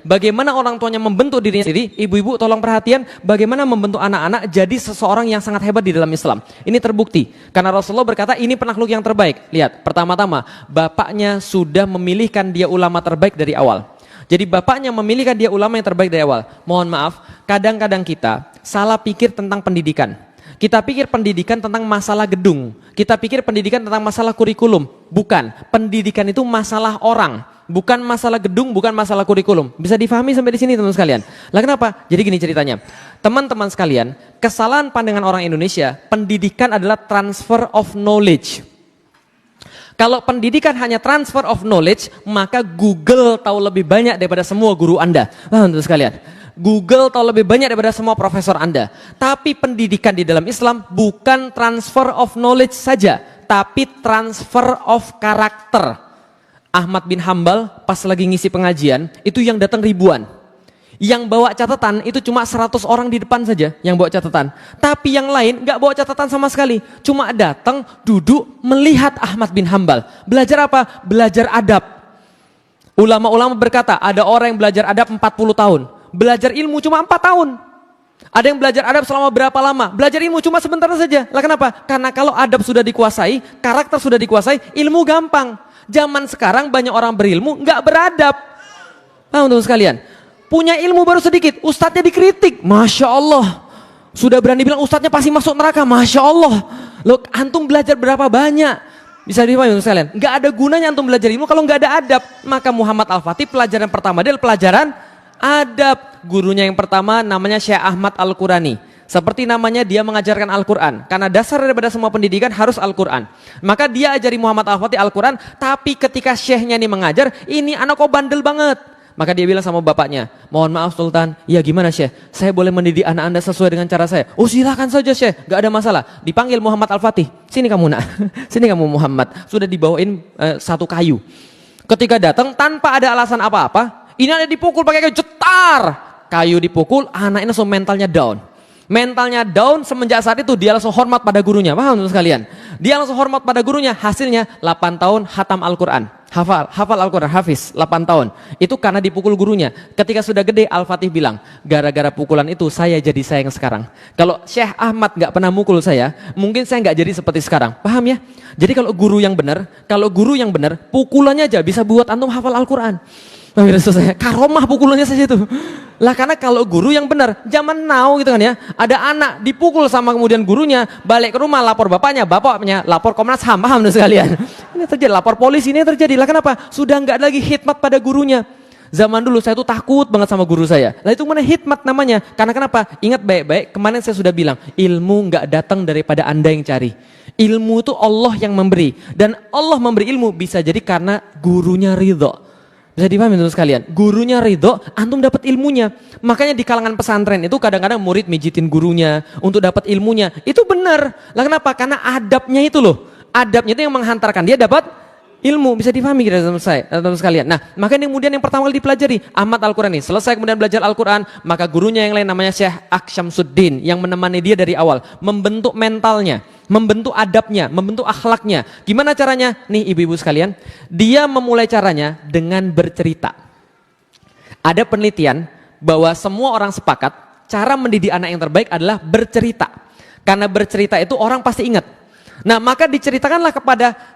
Bagaimana orang tuanya membentuk dirinya sendiri. Ibu-ibu tolong perhatian bagaimana membentuk anak-anak jadi seseorang yang sangat hebat di dalam Islam. Ini terbukti karena Rasulullah berkata ini penakluk yang terbaik. Lihat, pertama-tama bapaknya sudah memilihkan dia ulama terbaik dari awal. Jadi bapaknya memilihkan dia ulama yang terbaik dari awal. Mohon maaf, kadang-kadang kita salah pikir tentang pendidikan. Kita pikir pendidikan tentang masalah gedung. Kita pikir pendidikan tentang masalah kurikulum. Bukan, pendidikan itu masalah orang. Bukan masalah gedung, bukan masalah kurikulum. Bisa difahami sampai di sini teman-teman sekalian. Lah kenapa? Jadi gini ceritanya. Teman-teman sekalian, kesalahan pandangan orang Indonesia, pendidikan adalah transfer of knowledge. Kalau pendidikan hanya transfer of knowledge, maka Google tahu lebih banyak daripada semua guru Anda. Teman-teman sekalian. Google tahu lebih banyak daripada semua profesor Anda. Tapi pendidikan di dalam Islam bukan transfer of knowledge saja, tapi transfer of karakter. Ahmad bin Hambal pas lagi ngisi pengajian, itu yang datang ribuan. Yang bawa catatan itu cuma 100 orang di depan saja yang bawa catatan. Tapi yang lain gak bawa catatan sama sekali. Cuma datang, duduk, melihat Ahmad bin Hambal. Belajar apa? Belajar adab. Ulama-ulama berkata, ada orang yang belajar adab 40 tahun. Belajar ilmu cuma 4 tahun. Ada yang belajar adab selama berapa lama? Belajar ilmu cuma sebentar saja. Lah kenapa? Karena kalau adab sudah dikuasai, karakter sudah dikuasai, ilmu gampang. Zaman sekarang banyak orang berilmu nggak beradab. Paham teman sekalian? Punya ilmu baru sedikit, ustadznya dikritik. Masya Allah. Sudah berani bilang ustadznya pasti masuk neraka. Masya Allah. Loh, antum belajar berapa banyak? Bisa dipahami teman sekalian? Nggak ada gunanya antum belajar ilmu kalau nggak ada adab. Maka Muhammad Al-Fatih pelajaran pertama dia adalah pelajaran adab. Gurunya yang pertama namanya Syekh Ahmad Al-Qurani. Seperti namanya dia mengajarkan Al-Quran. Karena dasar daripada semua pendidikan harus Al-Quran. Maka dia ajari Muhammad Al-Fatih Al-Quran. Tapi ketika syekhnya ini mengajar, ini anak kok bandel banget. Maka dia bilang sama bapaknya, mohon maaf Sultan, ya gimana Syekh? Saya boleh mendidik anak anda sesuai dengan cara saya? Oh silakan saja Syekh, gak ada masalah. Dipanggil Muhammad Al-Fatih, sini kamu nak, sini kamu Muhammad. Sudah dibawain satu kayu. Ketika datang tanpa ada alasan apa-apa, ini ada dipukul pakai kayu, jetar. Kayu dipukul, anak ini langsung mentalnya down. Mentalnya down semenjak saat itu dia langsung hormat pada gurunya. Paham teman sekalian? Dia langsung hormat pada gurunya. Hasilnya 8 tahun hatam Al-Quran. Hafal Al-Quran, hafiz 8 tahun. Itu karena dipukul gurunya. Ketika sudah gede Al-Fatih bilang, gara-gara pukulan itu saya jadi sayang sekarang. Kalau Syekh Ahmad gak pernah mukul saya, mungkin saya gak jadi seperti sekarang. Paham ya? Jadi kalau guru yang benar, pukulannya aja bisa buat antum hafal Al-Quran. Saya karomah pukulannya saja itu. Lah karena kalau guru yang benar, zaman now gitu kan ya, ada anak dipukul sama kemudian gurunya, balik ke rumah lapor bapaknya lapor Komnas HAM, paham sekalian. Ini terjadi, lapor polisi ini terjadi. Lah kenapa? Sudah enggak lagi khidmat pada gurunya. Zaman dulu saya tuh takut banget sama guru saya. Lah itu mana khidmat namanya? Karena kenapa? Ingat baik-baik, kemarin saya sudah bilang, ilmu enggak datang daripada Anda yang cari. Ilmu itu Allah yang memberi, dan Allah memberi ilmu bisa jadi karena gurunya ridho. Bisa dipahami teman sekalian, gurunya ridho, antum dapat ilmunya. Makanya di kalangan pesantren itu kadang-kadang murid mijitin gurunya untuk dapat ilmunya. Itu benar. Lah kenapa? Karena adabnya itu loh. Adabnya itu yang menghantarkan dia dapat ilmu. Bisa dipahami kita teman sekalian. Nah, makanya kemudian yang pertama kali dipelajari Ahmad Al-Qurani. Selesai kemudian belajar Al-Quran, maka gurunya yang lain namanya Syekh Aksyamsuddin yang menemani dia dari awal, membentuk mentalnya, membentuk adabnya, membentuk akhlaknya. Gimana caranya? Nih ibu-ibu sekalian, dia memulai caranya dengan bercerita. Ada penelitian bahwa semua orang sepakat cara mendidik anak yang terbaik adalah bercerita. Karena bercerita itu orang pasti ingat. Nah, maka diceritakanlah kepada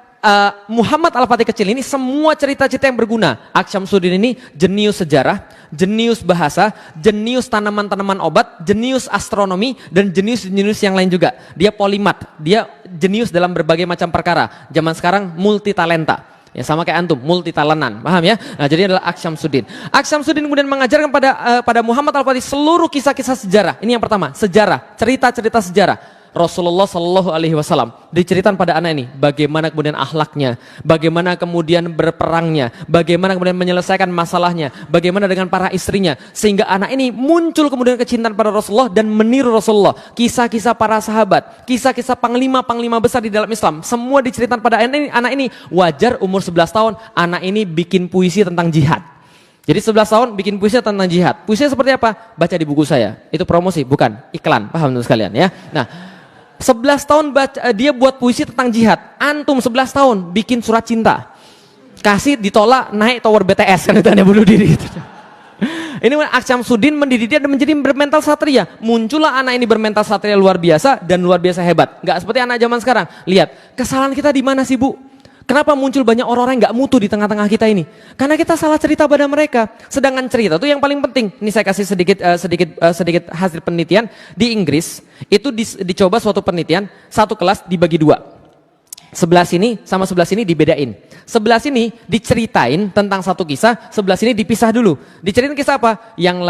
Muhammad Al-Fatih kecil ini semua cerita-cerita yang berguna. Aksyamsuddin ini jenius sejarah, jenius bahasa, jenius tanaman-tanaman obat, jenius astronomi, dan jenius-jenius yang lain juga. Dia polimat, dia jenius dalam berbagai macam perkara. Zaman sekarang multi talenta. Ya sama kayak antum, multi talentan. Paham ya? Nah, jadi adalah Aksyamsuddin. Aksyamsuddin kemudian mengajarkan pada Muhammad Al-Fatih seluruh kisah-kisah sejarah. Ini yang pertama, sejarah, cerita-cerita sejarah. Rasulullah Shallallahu Alaihi Wasallam diceritakan pada anak ini bagaimana kemudian akhlaknya, bagaimana kemudian berperangnya, bagaimana kemudian menyelesaikan masalahnya, bagaimana dengan para istrinya, sehingga anak ini muncul kemudian kecintaan pada Rasulullah dan meniru Rasulullah. Kisah-kisah para sahabat, kisah-kisah panglima-panglima besar di dalam Islam, semua diceritakan pada anak ini. Wajar umur 11 tahun anak ini bikin puisi tentang jihad. Jadi 11 tahun bikin puisi tentang jihad. Puisinya seperti apa? Baca di buku saya. Itu promosi, bukan iklan. Paham teman sekalian ya? Nah, 11 tahun dia buat puisi tentang jihad. Antum 11 tahun bikin surat cinta. Kasih ditolak naik tower BTS kan itu bunuh diri gitu. Ini Aksyamsuddin mendidik dia dan menjadi bermental satria. Muncullah anak ini bermental satria luar biasa dan luar biasa hebat. Nggak seperti anak zaman sekarang. Lihat, kesalahan kita di mana sih, Bu? Kenapa muncul banyak orang-orang yang nggak mutu di tengah-tengah kita ini? Karena kita salah cerita pada mereka. Sedangkan cerita itu yang paling penting. Ini saya kasih sedikit hasil penelitian di Inggris. Itu dicoba suatu penelitian, satu kelas dibagi dua. Sebelah sini sama sebelah sini dibedain. Sebelah sini diceritain tentang satu kisah, sebelah sini dipisah dulu. Diceritain kisah apa? Yang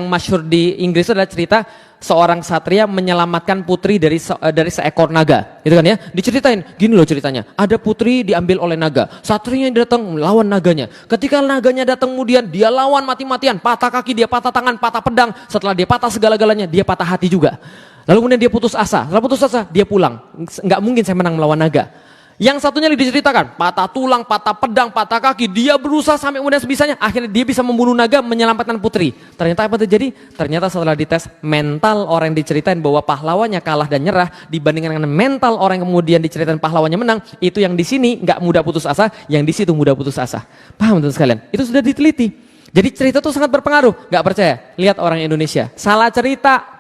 masyhur di Inggris itu adalah cerita seorang satria menyelamatkan putri dari seekor naga. Gitu kan ya? Diceritain, gini loh ceritanya. Ada putri diambil oleh naga. Satrianya datang melawan naganya. Ketika naganya datang kemudian dia lawan mati-matian, patah kaki dia, patah tangan, patah pedang. Setelah dia patah segala-galanya, dia patah hati juga. Lalu kemudian dia putus asa. Setelah putus asa, dia pulang. Nggak mungkin saya menang melawan naga. Yang satunya diceritakan, patah tulang, patah pedang, patah kaki. Dia berusaha sampai kemudian sebisanya. Akhirnya dia bisa membunuh naga, menyelamatkan putri. Ternyata apa terjadi? Ternyata setelah dites, mental orang yang diceritain bahwa pahlawannya kalah dan nyerah dibandingkan dengan mental orang yang kemudian diceritain pahlawannya menang. Itu yang di sini nggak mudah putus asa, yang di situ mudah putus asa. Paham teman sekalian? Itu sudah diteliti. Jadi cerita itu sangat berpengaruh. Nggak percaya? Lihat orang Indonesia. Salah cerita.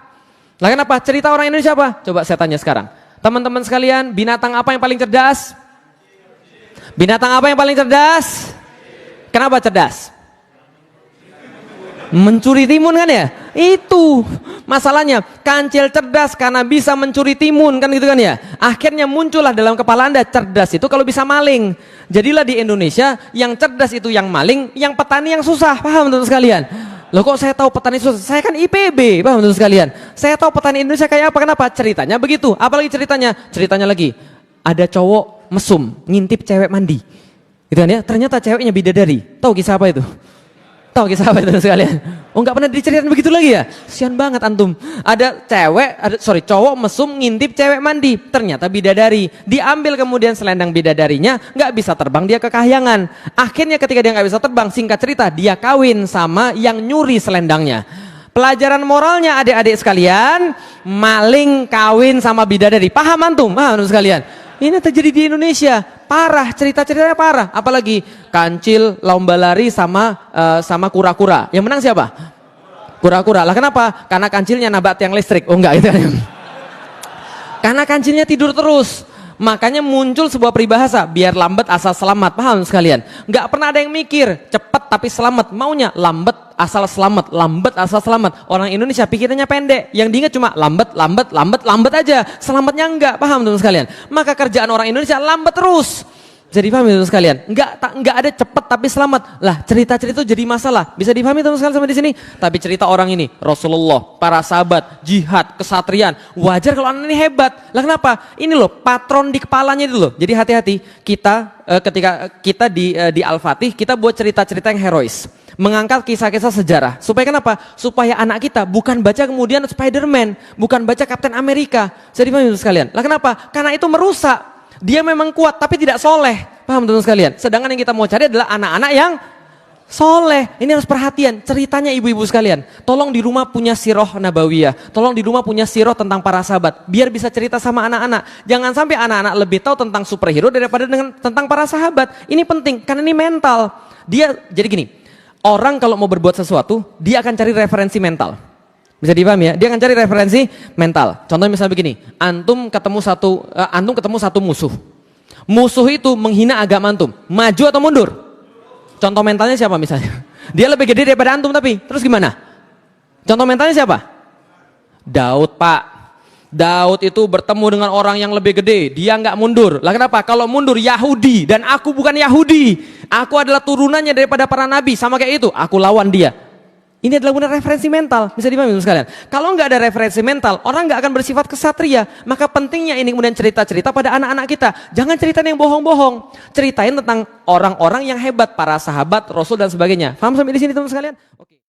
Lah kenapa? Cerita orang Indonesia apa? Coba saya tanya sekarang. Teman-teman sekalian, binatang apa yang paling cerdas? Binatang apa yang paling cerdas? Kenapa cerdas? Mencuri timun kan ya? Itu masalahnya. Kancil cerdas karena bisa mencuri timun kan gitu kan ya? Akhirnya muncullah dalam kepala Anda cerdas itu kalau bisa maling. Jadilah di Indonesia yang cerdas itu yang maling, yang petani yang susah. Paham teman-teman sekalian? Loh kok saya tahu petani susah? Saya kan IPB, paham teman sekalian? Saya tahu petani Indonesia kayak apa, kenapa? Ceritanya begitu. Apalagi ceritanya? Ceritanya lagi, ada cowok mesum, ngintip cewek mandi. Gitu kan ya? Ternyata ceweknya bidadari. Tahu kisah apa itu? Tahu kisah apa itu teman sekalian? Oh nggak pernah diceritain begitu lagi ya? Sian banget antum. Ada cowok mesum ngintip cewek mandi. Ternyata bidadari. Diambil kemudian selendang bidadarinya, nggak bisa terbang, dia ke kahyangan. Akhirnya ketika dia nggak bisa terbang, singkat cerita, dia kawin sama yang nyuri selendangnya. Pelajaran moralnya adik-adik sekalian, maling kawin sama bidadari. Paham antum? Paham sekalian? Ini terjadi di Indonesia. Parah, cerita-ceritanya parah. Apalagi kancil, lomba lari sama kura-kura. Yang menang siapa? Kura-kura. Lah kenapa? Karena kancilnya nabrak tiang listrik. Oh enggak gitu. Karena kancilnya tidur terus. Makanya muncul sebuah peribahasa, biar lambat asal selamat. Paham sekalian? Enggak pernah ada yang mikir cepat tapi selamat. Maunya lambat asal selamat, lambat asal selamat. Orang Indonesia pikirannya pendek. Yang diingat cuma lambat aja. Selamatnya enggak. Paham teman sekalian? Maka kerjaan orang Indonesia lambat terus. Jadi paham teman sekalian? Enggak ada cepat tapi selamat. Lah cerita-cerita itu jadi masalah. Bisa dipahami teman sekalian sampai di sini? Tapi cerita orang ini, Rasulullah, para sahabat, jihad, kesatrian, wajar kalau anak ini hebat. Lah kenapa? Ini loh patron di kepalanya itu loh. Jadi hati-hati kita ketika kita di Al-Fatih kita buat cerita-cerita yang herois. Mengangkat kisah-kisah sejarah. Supaya kenapa? Supaya anak kita bukan baca kemudian Spider-Man, bukan baca Kapten Amerika. Jadi paham teman sekalian? Lah kenapa? Karena itu merusak. Dia memang kuat tapi tidak soleh. Paham teman sekalian? Sedangkan yang kita mau cari adalah anak-anak yang soleh. Ini harus perhatian. Ceritanya ibu-ibu sekalian. Tolong di rumah punya sirah nabawiyah. Tolong di rumah punya sirah tentang para sahabat. Biar bisa cerita sama anak-anak. Jangan sampai anak-anak lebih tahu tentang superhero daripada tentang para sahabat. Ini penting karena ini mental. Jadi gini. Orang kalau mau berbuat sesuatu, dia akan cari referensi mental. Bisa dipahami ya? Dia akan cari referensi mental. Contohnya misalnya begini, antum ketemu satu musuh. Musuh itu menghina agama antum. Maju atau mundur? Contoh mentalnya siapa misalnya? Dia lebih gede daripada antum tapi terus gimana? Contoh mentalnya siapa? Daud, Pak. Daud itu bertemu dengan orang yang lebih gede, dia nggak mundur. Lah kenapa? Kalau mundur Yahudi dan aku bukan Yahudi. Aku adalah turunannya daripada para nabi, sama kayak itu. Aku lawan dia. Ini adalah benar referensi mental, bisa dipahami sekalian. Kalau nggak ada referensi mental, orang nggak akan bersifat kesatria. Maka pentingnya ini kemudian cerita-cerita pada anak-anak kita. Jangan ceritain yang bohong-bohong. Ceritain tentang orang-orang yang hebat, para sahabat, Rasul dan sebagainya. Paham sampai di sini teman sekalian? Oke.